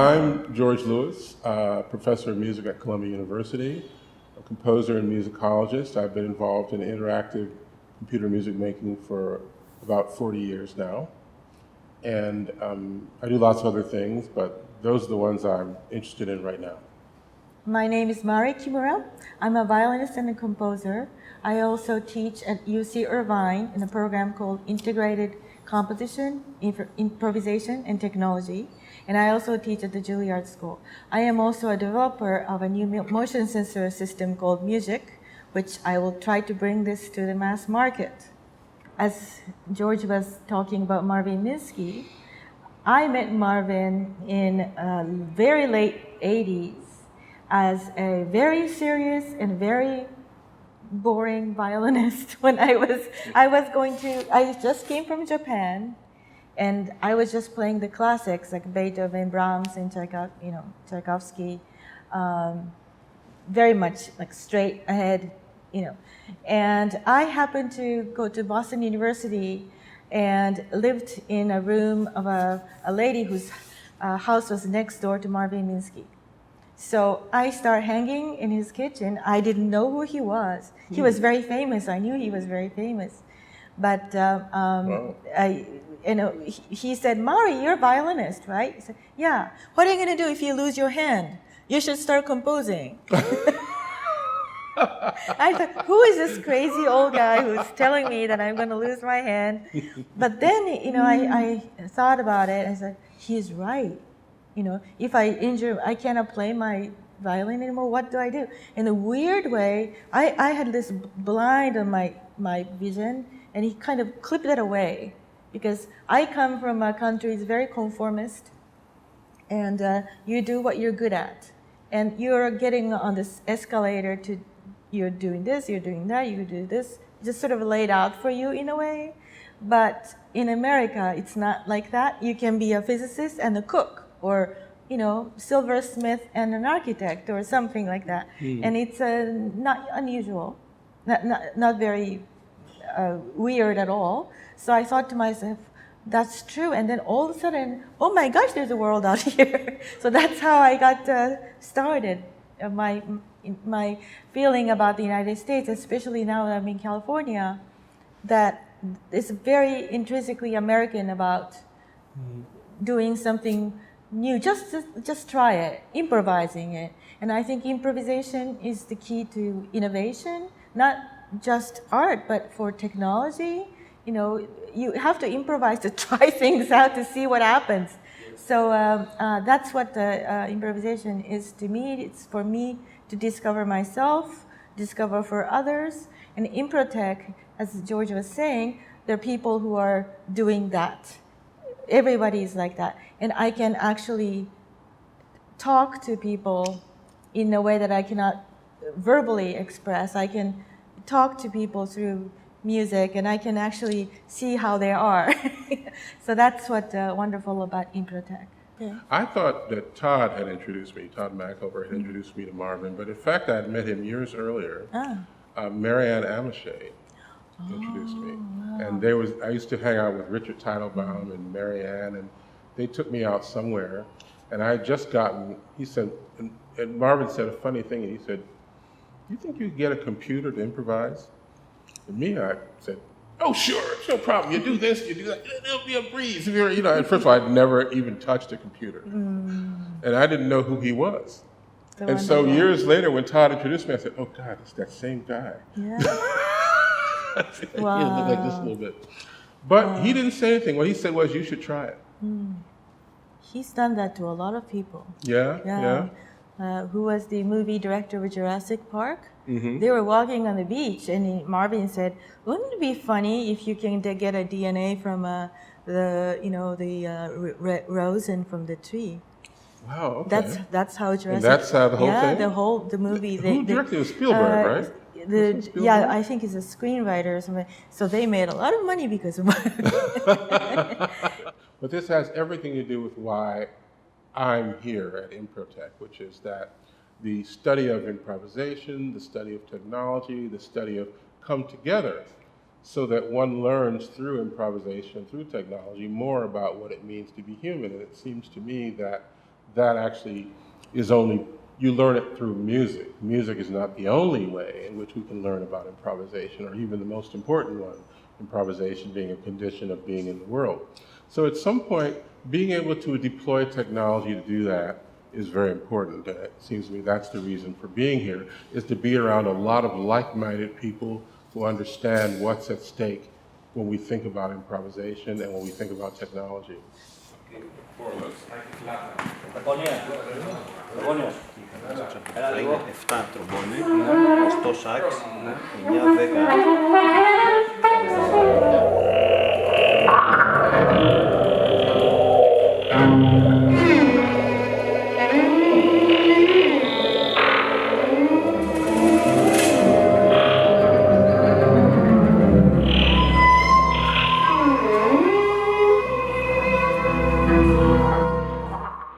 I'm George Lewis, professor of music at Columbia University, a composer and musicologist. I've been involved in interactive computer music making for about 40 years now. And I do lots of other things, but those are the ones I'm interested in right now. My name is Kimura. I'm a violinist and a composer. I also teach at UC Irvine in a program called Integrated Composition, Improvisation, and Technology. And I also teach at the Juilliard School. I am also a developer of a new motion sensor system called Music, which I will try to bring this to the mass market. As George was talking about Marvin Minsky, I met Marvin in very late 80s as a very serious and very boring violinist. When I just came from Japan, and I was just playing the classics like Beethoven, Brahms, and Tchaikovsky, very much like straight ahead, And I happened to go to Boston University and lived in a room of a lady whose house was next door to Marvin Minsky. So I started hanging in his kitchen. I didn't know who he was. He was very famous. I knew he was very famous. But he said, "Mari, you're a violinist, right?" I said, "Yeah. What are you going to do if you lose your hand? You should start composing." I thought, who is this crazy old guy who's telling me that I'm going to lose my hand? But then, I thought about it. I said, he's right. If I injure, I cannot play my violin anymore. What do I do? In a weird way, I had this blind on my vision, and he kind of clipped it away, because I come from a country that's very conformist, and you do what you're good at, and you're getting on this escalator to. You're doing this, you're doing that, you do this, just sort of laid out for you in a way. But in America, it's not like that. You can be a physicist and a cook, or, silversmith and an architect, or something like that. And it's not unusual, not very weird at all. So I thought to myself, that's true. And then all of a sudden, oh my gosh, there's a world out here. So that's how I got started. My feeling about the United States, especially now that I'm in California, that it's very intrinsically American about doing something new. Just try it, improvising it. And I think improvisation is the key to innovation, not just art, but for technology. You have to improvise to try things out to see what happens. So that's what improvisation is to me. It's for me to discover myself, discover for others. And Improtech, as George was saying, there are people who are doing that. Everybody is like that. And I can actually talk to people in a way that I cannot verbally express. I can talk to people through music, and I can actually see how they are. So that's what's wonderful about Improtech. Yeah. I thought that Todd had introduced me, Todd McElver had introduced me to Marvin, but in fact I had met him years earlier. Marianne Amichet introduced me. Wow. And I used to hang out with Richard Teitelbaum and Marianne, and they took me out somewhere, and I had just gotten, he said, and Marvin said a funny thing, and he said, "Do you think you could get a computer to improvise?" And me, I said, "Oh, sure, it's no problem. You do this, you do that, it'll be a breeze." And first of all, I'd never even touched a computer. And I didn't know who he was. So years later, when Todd introduced me, I said, "Oh, God, it's that same guy." Yeah. Wow. Like just a little bit. But he didn't say anything. What he said was, "You should try it." He's done that to a lot of people. Yeah. Who was the movie director of Jurassic Park? They were walking on the beach, and Marvin said, "Wouldn't it be funny if you can get a DNA from the rosin from the tree?" Wow. Okay. That's how Jurassic. And that's how the whole thing. Yeah, the movie. Who directed it? Was Spielberg, right? Yeah, I think he's a screenwriter or something. So they made a lot of money because of it. But this has everything to do with why I'm here at Improtech, which is that the study of improvisation, the study of technology, the study of come together so that one learns through improvisation, through technology, more about what it means to be human. And it seems to me that that actually is only, you learn it through music. Music is not the only way in which we can learn about improvisation, or even the most important one, improvisation being a condition of being in the world. So at some point, being able to deploy technology to do that is very important. And it seems to me that's the reason for being here, is to be around a lot of like-minded people who understand what's at stake when we think about improvisation and when we think about technology. Θα είναι 7 τρομπόνι, 8 σάξ, 9-10.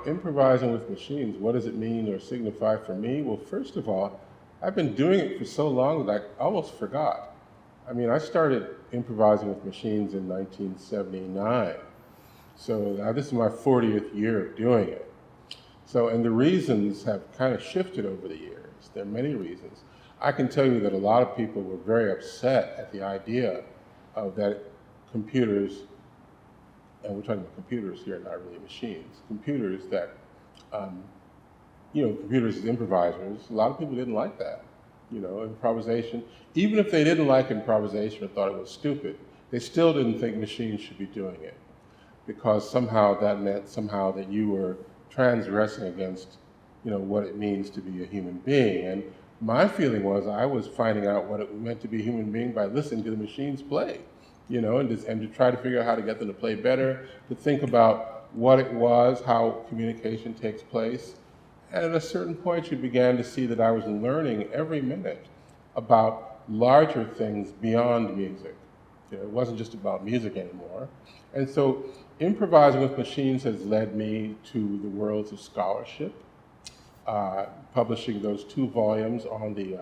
Improvising with machines, what does it mean or signify for me? Well, first of all, I've been doing it for so long that I almost forgot. I mean, I started improvising with machines in 1979. So now this is my 40th year of doing it. So, and the reasons have kind of shifted over the years. There are many reasons. I can tell you that a lot of people were very upset at the idea of that computers, and we're talking about computers here, not really machines, computers that, computers as improvisers, a lot of people didn't like that. Improvisation, even if they didn't like improvisation or thought it was stupid, they still didn't think machines should be doing it, because somehow that meant somehow that you were transgressing against, what it means to be a human being. And my feeling was I was finding out what it meant to be a human being by listening to the machines play. And to try to figure out how to get them to play better, to think about what it was, how communication takes place. And at a certain point, you began to see that I was learning every minute about larger things beyond music. It wasn't just about music anymore. And so improvising with machines has led me to the worlds of scholarship, publishing those 2 volumes on the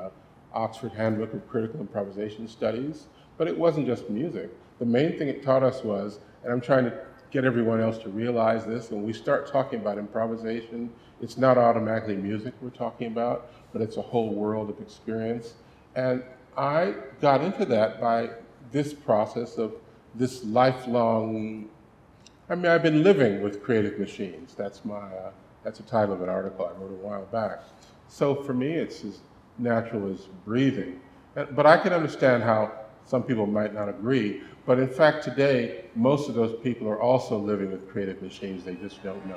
Oxford Handbook of Critical Improvisation Studies. But it wasn't just music. The main thing it taught us was, and I'm trying to get everyone else to realize this, when we start talking about improvisation, it's not automatically music we're talking about, but it's a whole world of experience. And I got into that by this process of this lifelong, I've been living with creative machines. That's the title of an article I wrote a while back. So for me, it's as natural as breathing. But I can understand how some people might not agree, but in fact today, most of those people are also living with creative machines, they just don't know.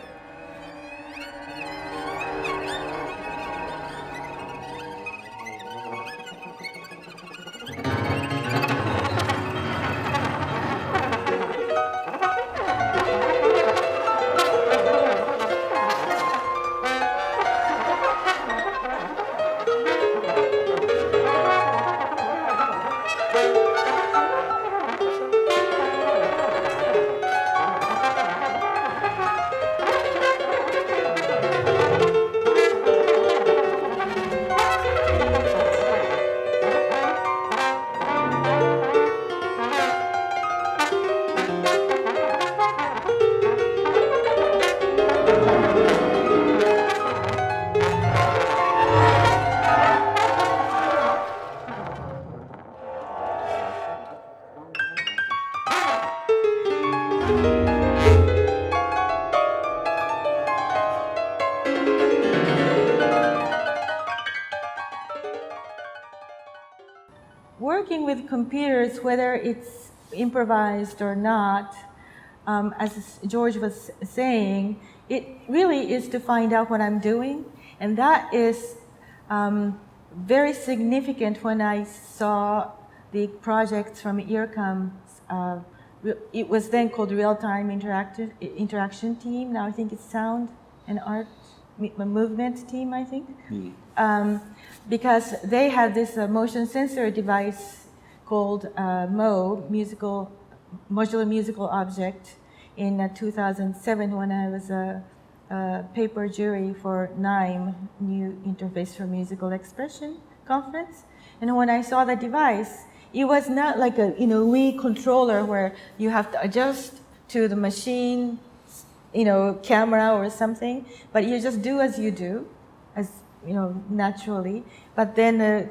Working with computers, whether it's improvised or not, as George was saying, it really is to find out what I'm doing. And that is very significant when I saw the projects from Ircam. It was then called Real-Time Interaction Team. Now I think it's Sound and Art Movement Team, I think. Because they had this motion sensor device called MO, Modular Musical Object, in 2007 when I was a paper jury for NIME, New Interface for Musical Expression conference. And when I saw the device, it was not like a Wii controller where you have to adjust to the machine camera or something, but you just do as you do, as naturally. But then the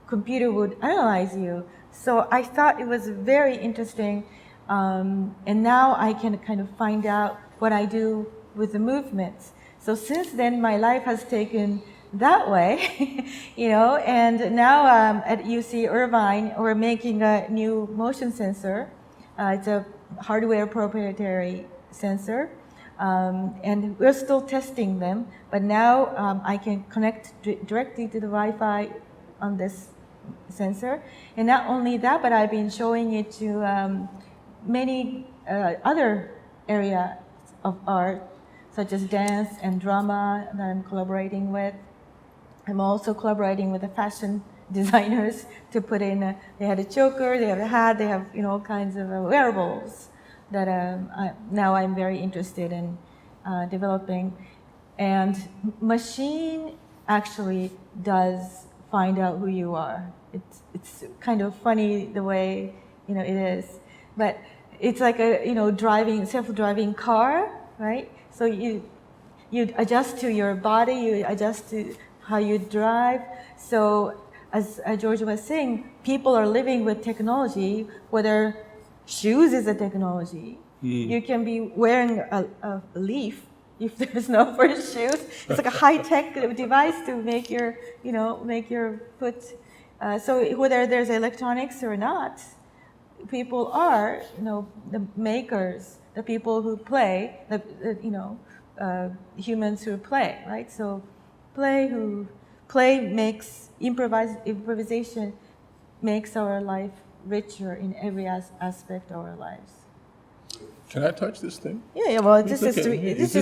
computer would analyze you. So I thought it was very interesting, and now I can kind of find out what I do with the movements. So since then, my life has taken that way, and now at UC Irvine, we're making a new motion sensor. It's a hardware proprietary sensor, and we're still testing them, but now I can connect directly to the Wi-Fi on this sensor. And not only that, but I've been showing it to many other areas of art, such as dance and drama that I'm collaborating with. I'm also collaborating with the fashion designers to put in, they had a choker, they have a hat, they have all kinds of wearables that now I'm very interested in developing. And machine actually does find out who you are. It's kind of funny the way it is, but it's like a self-driving car, right? So you adjust to your body, you adjust to how you drive. So as George was saying, people are living with technology, whether shoes is a technology. You can be wearing a leaf if there's no first shoes. It's like a high-tech device to make your foot. So whether there's electronics or not, people are, the makers, the people who play, humans who play, right? So play makes improvisation makes our life richer in every aspect of our lives. Can I touch this thing? Yeah. Well, this is it? This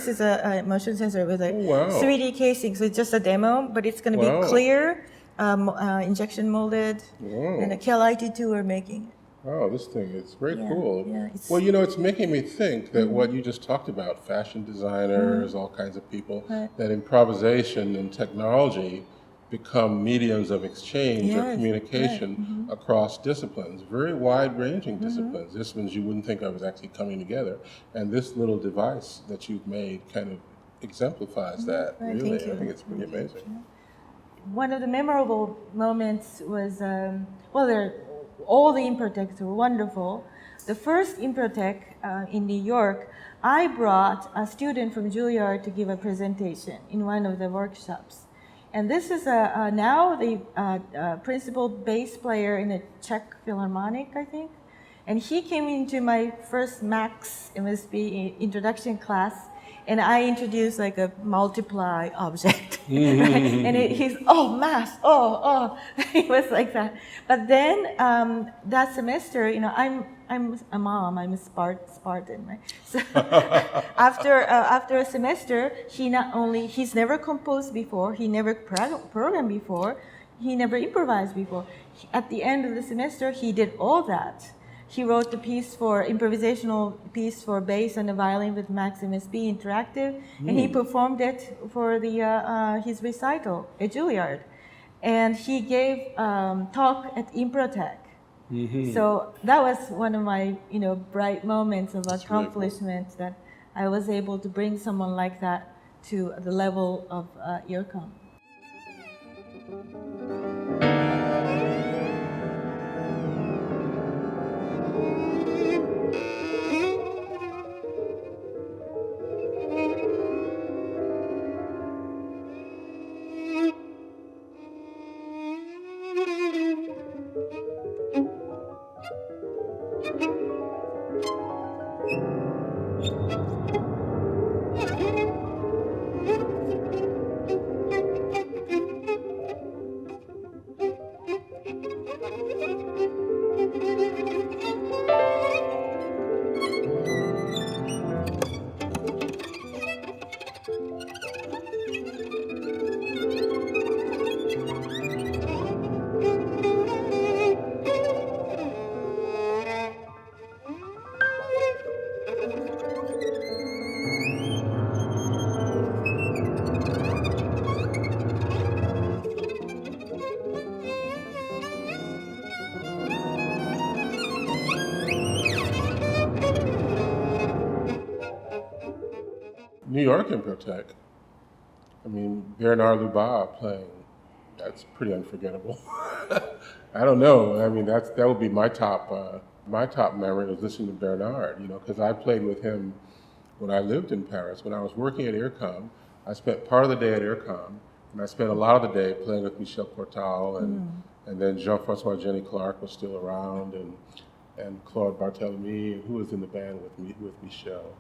is a motion sensor with a 3D casing. So it's just a demo, but it's going to be clear, injection molded, and a KL-IT2 we're making. Wow, this thing is very cool. Yeah, well, it's making me think that what you just talked about, fashion designers, all kinds of people, that improvisation and technology become mediums of exchange or communication across disciplines, very wide-ranging disciplines you wouldn't think of as actually coming together. And this little device that you've made kind of exemplifies that, really. I think it's pretty amazing. One of the memorable moments was, all the Improtechs were wonderful. The first Improtech in New York, I brought a student from Juilliard to give a presentation in one of the workshops. And this is now the principal bass player in the Czech Philharmonic, I think. And he came into my first Max MSB introduction class, and I introduced like a multiply object. And he's, math, he was like that. But then that semester, I'm a mom, I'm a Spartan, right? So after a semester, he's never composed before, he never programmed before, he never improvised before. At the end of the semester, he did all that. He wrote the improvisational piece for bass and the violin with Max MSB Interactive, and he performed it for his recital at Juilliard. And he gave talk at Improtech. So that was one of my, bright moments of accomplishment, that I was able to bring someone like that to the level of Ircam. New York Improtech. I mean, Bernard Lubat playing, that's pretty unforgettable. I don't know. I mean, that would be my top memory was listening to Bernard, because I played with him when I lived in Paris. When I was working at Ircam, I spent part of the day at Ircam, and I spent a lot of the day playing with Michel Portal, and then Jean-François Jenny Clark was still around, and Claude Barthélemy, who was in the band with Michel,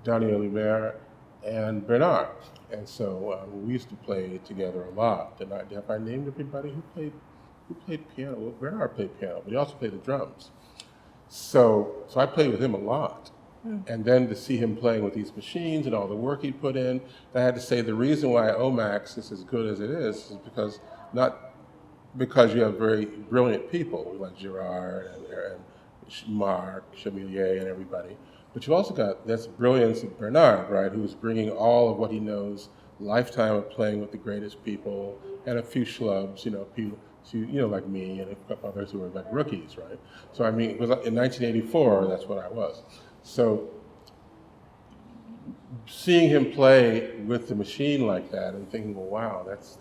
Daniel Lumière, and Bernard. And so we used to play together a lot. And have I named everybody who played piano? Well, Bernard played piano, but he also played the drums. So I played with him a lot. And then to see him playing with these machines and all the work he put in, I had to say the reason why OMAX is as good as it is because not because you have very brilliant people like Girard and Marc, Chamillier, and everybody, but you've also got this brilliance of Bernard, right, who's bringing all of what he knows, lifetime of playing with the greatest people, and a few schlubs, people, like me and a couple others who were like rookies, right? So I mean, it was in 1984, that's what I was. So seeing him play with the machine like that and thinking, well, wow, that's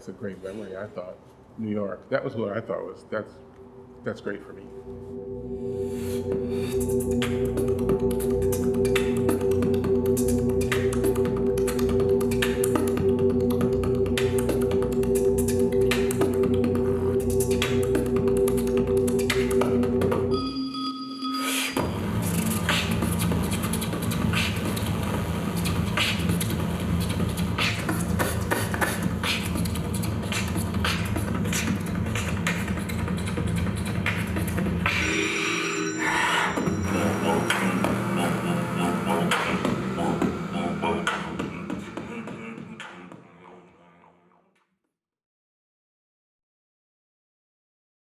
a great memory. I thought New York. That was what I thought was that's great for me.